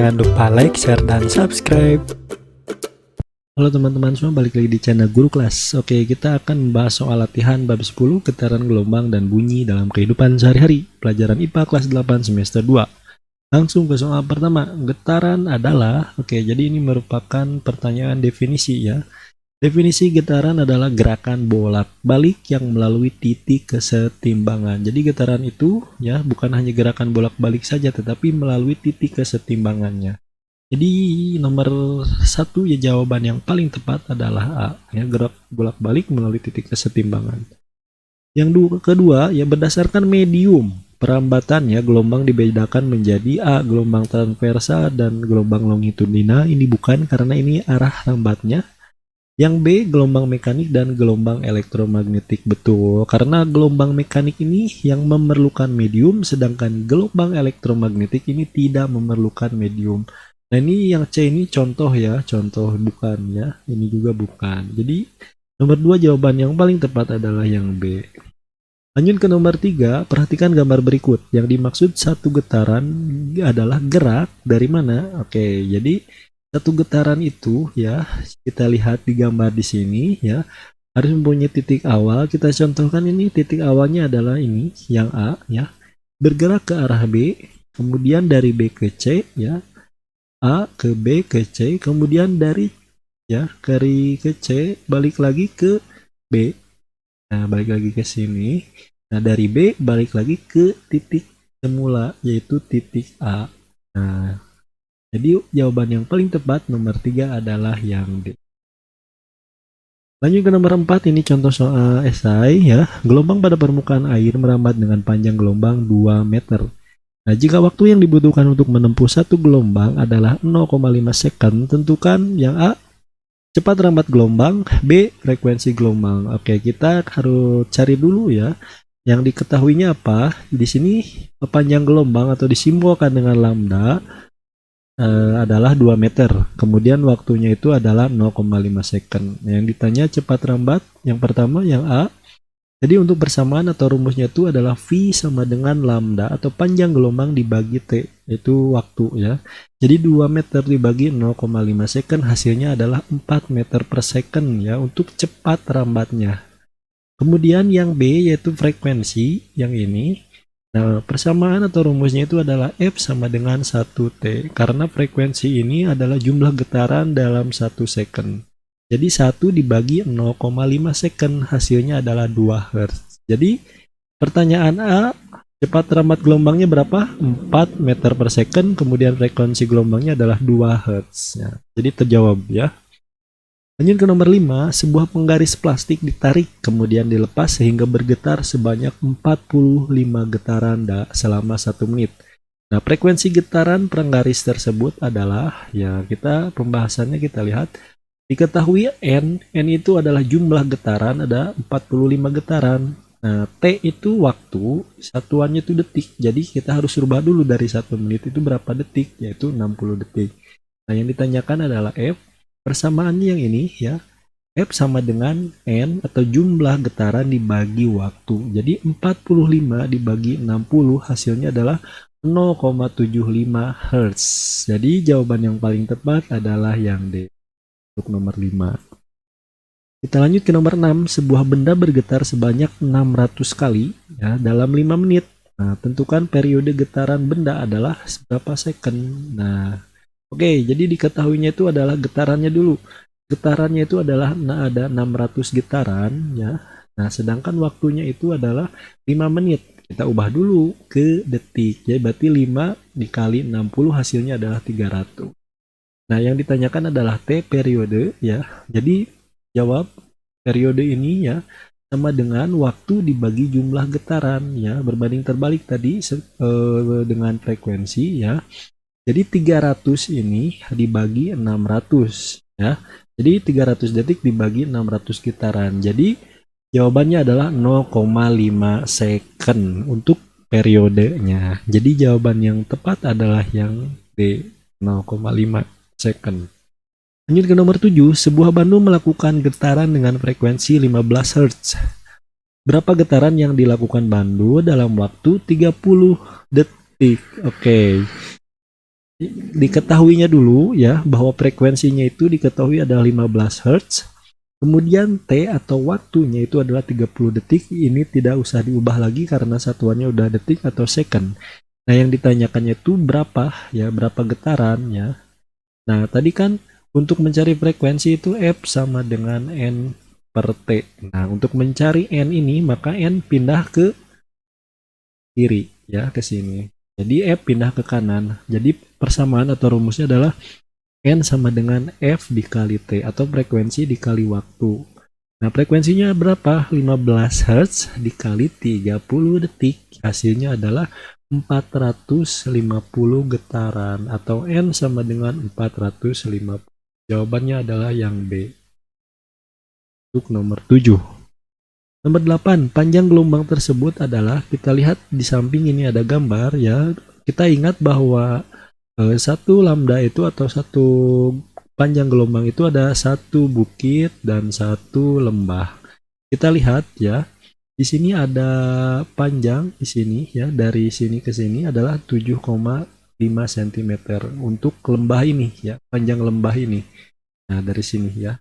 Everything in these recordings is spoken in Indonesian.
Jangan lupa like, share, dan subscribe. Halo teman-teman semua, balik lagi di channel Guru Kelas. Oke, kita akan membahas soal latihan bab 10 getaran gelombang dan bunyi dalam kehidupan sehari-hari. Pelajaran IPA kelas 8 semester 2. Langsung ke soal pertama. Getaran adalah, jadi ini merupakan pertanyaan definisi ya. Definisi getaran adalah gerakan bolak-balik yang melalui titik kesetimbangan. Jadi getaran itu ya bukan hanya gerakan bolak-balik saja, tetapi melalui titik kesetimbangannya. Jadi nomor 1 ya, jawaban yang paling tepat adalah A ya, gerak bolak-balik melalui titik kesetimbangan. Yang kedua ya, berdasarkan medium perambatan ya, gelombang dibedakan menjadi A gelombang transversa dan gelombang longitudinal. Ini bukan, karena ini arah lambatnya. Yang B gelombang mekanik dan gelombang elektromagnetik. Betul, karena gelombang mekanik ini yang memerlukan medium, sedangkan gelombang elektromagnetik ini tidak memerlukan medium. Nah ini yang C ini contoh ya, contoh bukan ya, ini juga bukan. Jadi nomor 2 jawaban yang paling tepat adalah yang B. Lanjut ke nomor 3, perhatikan gambar berikut. Yang dimaksud satu getaran adalah gerak dari mana? Oke, jadi satu getaran itu ya, kita lihat di gambar di sini ya, harus mempunyai titik awal. Kita contohkan ini, titik awalnya adalah ini yang A ya, bergerak ke arah B, kemudian dari B ke C ya, A ke B ke C, kemudian dari ya ke C balik lagi ke B. Nah, balik lagi ke sini. Nah, dari B balik lagi ke titik semula, yaitu titik A. Nah, jadi jawaban yang paling tepat nomor 3 adalah yang D. Lanjut ke nomor 4, ini contoh soal esai ya. Gelombang pada permukaan air merambat dengan panjang gelombang 2 meter. Nah, jika waktu yang dibutuhkan untuk menempuh satu gelombang adalah 0,5 second, tentukan yang A cepat rambat gelombang, B frekuensi gelombang. Oke, kita harus cari dulu ya. Yang diketahuinya apa? Di sini panjang gelombang atau disimbolkan dengan lambda adalah 2 meter. Kemudian waktunya itu adalah 0,5 second. Yang ditanya cepat rambat, yang pertama yang A. Jadi untuk persamaan atau rumusnya itu adalah V sama dengan lambda atau panjang gelombang dibagi T, itu waktu ya. Jadi 2 meter dibagi 0,5 second, hasilnya adalah 4 meter per second ya untuk cepat rambatnya. Kemudian yang B yaitu frekuensi, yang ini. Nah, persamaan atau rumusnya itu adalah F sama dengan 1T, karena frekuensi ini adalah jumlah getaran dalam 1 second. Jadi 1 dibagi 0,5 second, hasilnya adalah 2 Hz. Jadi pertanyaan A, cepat rambat gelombangnya berapa? 4 meter per second, kemudian frekuensi gelombangnya adalah 2 Hz. Ya, jadi terjawab ya. Lanjut ke nomor 5, sebuah penggaris plastik ditarik kemudian dilepas sehingga bergetar sebanyak 45 getaran selama 1 menit. Nah, frekuensi getaran penggaris tersebut adalah, ya pembahasannya kita lihat, diketahui N itu adalah jumlah getaran, ada 45 getaran. Nah, T itu waktu, satuannya itu detik, jadi kita harus rubah dulu dari 1 menit itu berapa detik, yaitu 60 detik. Nah, yang ditanyakan adalah F. Persamaannya yang ini ya, F sama dengan N atau jumlah getaran dibagi waktu. Jadi 45 dibagi 60 hasilnya adalah 0,75 Hz. Jadi jawaban yang paling tepat adalah yang D untuk nomor 5. Kita lanjut ke nomor 6, sebuah benda bergetar sebanyak 600 kali ya dalam 5 menit. Nah, tentukan periode getaran benda adalah berapa second. Nah, oke, jadi diketahuinya itu adalah getarannya dulu. Getarannya itu adalah ada 600 getaran ya. Nah, sedangkan waktunya itu adalah 5 menit. Kita ubah dulu ke detik. Jadi berarti 5 dikali 60 hasilnya adalah 300. Nah, yang ditanyakan adalah T periode ya. Jadi jawab periode ini ya sama dengan waktu dibagi jumlah getaran ya. Berbanding terbalik tadi dengan frekuensi ya. Jadi 300 ini dibagi 600 ya. Jadi 300 detik dibagi 600 getaran. Jadi jawabannya adalah 0,5 second untuk periodenya. Jadi jawaban yang tepat adalah yang D, 0,5 second. Lanjut ke nomor 7, sebuah bando melakukan getaran dengan frekuensi 15 Hz. Berapa getaran yang dilakukan bando dalam waktu 30 detik? Oke. Diketahuinya dulu ya bahwa frekuensinya itu diketahui adalah 15 Hz. Kemudian T atau waktunya itu adalah 30 detik. Ini tidak usah diubah lagi karena satuannya udah detik atau second. Nah, yang ditanyakannya itu berapa ya, berapa getaran ya. Nah, tadi kan untuk mencari frekuensi itu F sama dengan N per T. Nah, untuk mencari N ini maka N pindah ke kiri ya, ke sini. Jadi F pindah ke kanan. Jadi persamaan atau rumusnya adalah N sama dengan F dikali T atau frekuensi dikali waktu. Nah, frekuensinya berapa? 15 Hz dikali 30 detik. Hasilnya adalah 450 getaran atau N sama dengan 450. Jawabannya adalah yang B. Untuk nomor 7. Nomor 8, panjang gelombang tersebut adalah, kita lihat di samping ini ada gambar ya. Kita ingat bahwa satu lambda itu atau satu panjang gelombang itu ada satu bukit dan satu lembah. Kita lihat ya, di sini ada panjang di sini ya, dari sini ke sini adalah 7,5 cm untuk lembah ini ya, panjang lembah ini. Nah, dari sini ya.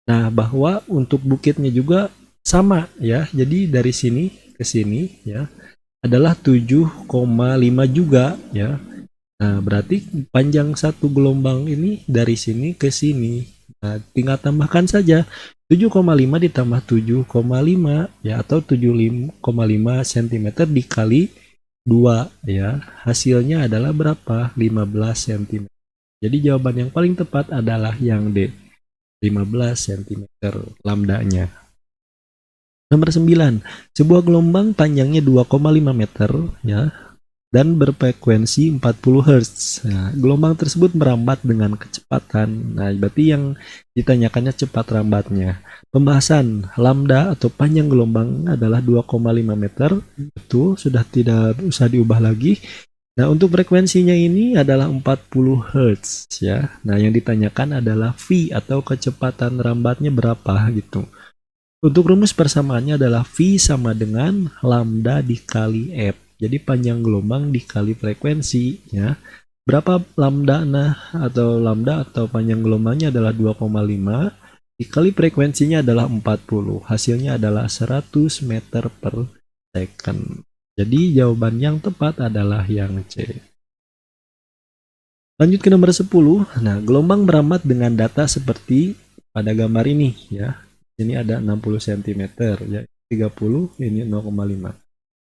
Nah, bahwa untuk bukitnya juga sama ya. Jadi dari sini ke sini ya adalah 7,5 juga ya. Nah, berarti panjang satu gelombang ini dari sini ke sini. Nah, tinggal tambahkan saja 7,5 ditambah 7,5 ya, atau 7,5 cm dikali 2 ya. Hasilnya adalah berapa? 15 cm. Jadi jawaban yang paling tepat adalah yang D. 15 cm lambdanya. Nomor 9, sebuah gelombang panjangnya 2,5 meter ya dan berfrekuensi 40 Hz. Nah, gelombang tersebut merambat dengan kecepatan. Nah, berarti yang ditanyakannya cepat rambatnya. Pembahasan lambda atau panjang gelombang adalah 2,5 meter. Itu sudah tidak usah diubah lagi. Nah, untuk frekuensinya ini adalah 40 Hz ya. Nah, yang ditanyakan adalah V atau kecepatan rambatnya berapa gitu. Untuk rumus persamaannya adalah V sama dengan lambda dikali F. Jadi panjang gelombang dikali frekuensi ya. Berapa lambda? Nah, atau lambda atau panjang gelombangnya adalah 2,5 dikali frekuensinya adalah 40. Hasilnya adalah 100 meter per second. Jadi jawaban yang tepat adalah yang C. Lanjut ke nomor 10. Nah, gelombang merambat dengan data seperti pada gambar ini ya. Ini ada 60 cm ya, 30, ini 0,5.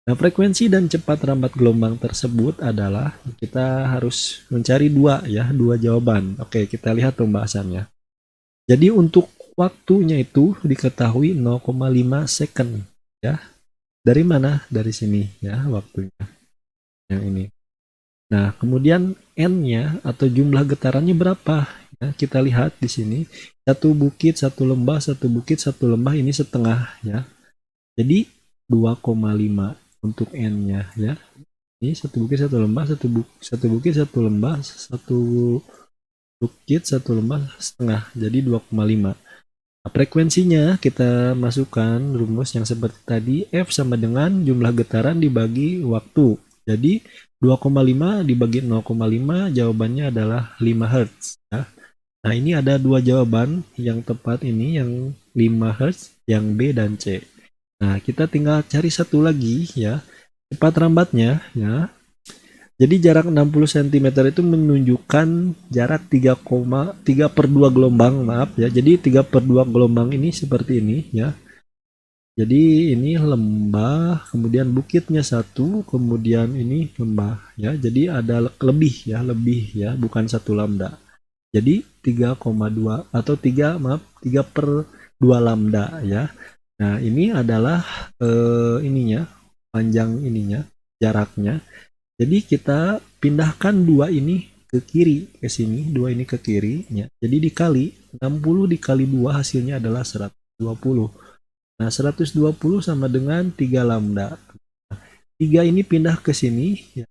Nah, frekuensi dan cepat rambat gelombang tersebut adalah, kita harus mencari dua ya, dua jawaban. Oke, kita lihat pembahasannya. Jadi untuk waktunya itu diketahui 0,5 second ya. Dari mana? Dari sini ya waktunya. Yang ini. Nah, kemudian N-nya atau jumlah getarannya berapa? Ya, kita lihat di sini. Satu bukit, satu lembah, satu bukit, satu lembah, ini setengah ya. Jadi 2,5 untuk N-nya ya. Ini satu bukit, satu lembah, satu bukit, satu lembah, satu bukit, satu lembah setengah. Jadi 2,5. Nah, frekuensinya kita masukkan rumus yang seperti tadi, F sama dengan jumlah getaran dibagi waktu. Jadi 2,5 dibagi 0,5 jawabannya adalah 5 Hz ya. Nah, ini ada dua jawaban yang tepat, ini yang 5 Hz, yang B dan C. Nah, kita tinggal cari satu lagi ya, cepat rambatnya ya. Jadi jarak 60 cm itu menunjukkan jarak 3,3/2 gelombang, maaf ya. Jadi 3/2 gelombang ini seperti ini ya. Jadi ini lembah, kemudian bukitnya satu, kemudian ini lembah ya. Jadi ada lebih ya, bukan satu lambda. Jadi 3,2 atau 3/2 lambda ya. Nah, ini adalah ininya, panjang ininya, jaraknya. Jadi kita pindahkan dua ini ke kiri, ke sini, dua ini ke kiri ya. Jadi dikali 60 dikali 2 hasilnya adalah 120. Nah, 120 sama dengan 3 lambda. 3 ini pindah ke sini ya.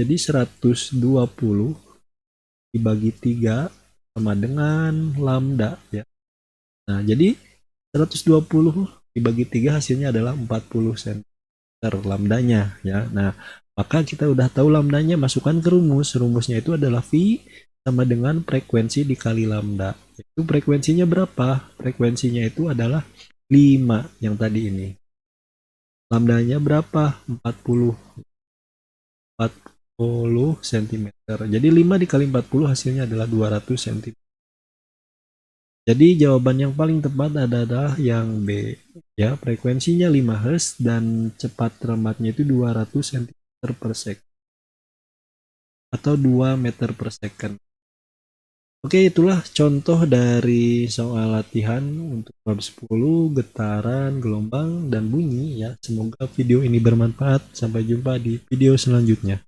Jadi 120 dibagi 3 sama dengan lambda ya. Nah, jadi 120 dibagi 3 hasilnya adalah 40 cm lambdanya ya. Nah, Maka kita udah tahu lambdanya, masukkan ke rumus. Rumusnya itu adalah V sama dengan frekuensi dikali lambda. Itu frekuensinya berapa? Frekuensinya itu adalah 5 yang tadi ini. Lambdanya berapa? 40 cm. Jadi 5 dikali 40 hasilnya adalah 200 cm. Jadi jawaban yang paling tepat adalah yang B. Ya, frekuensinya 5 Hz dan cepat rematnya itu 200 cm per second atau 2 meter per second. Oke, itulah contoh dari soal latihan untuk bab 10, getaran, gelombang, dan bunyi ya. Semoga video ini bermanfaat. Sampai jumpa di video selanjutnya.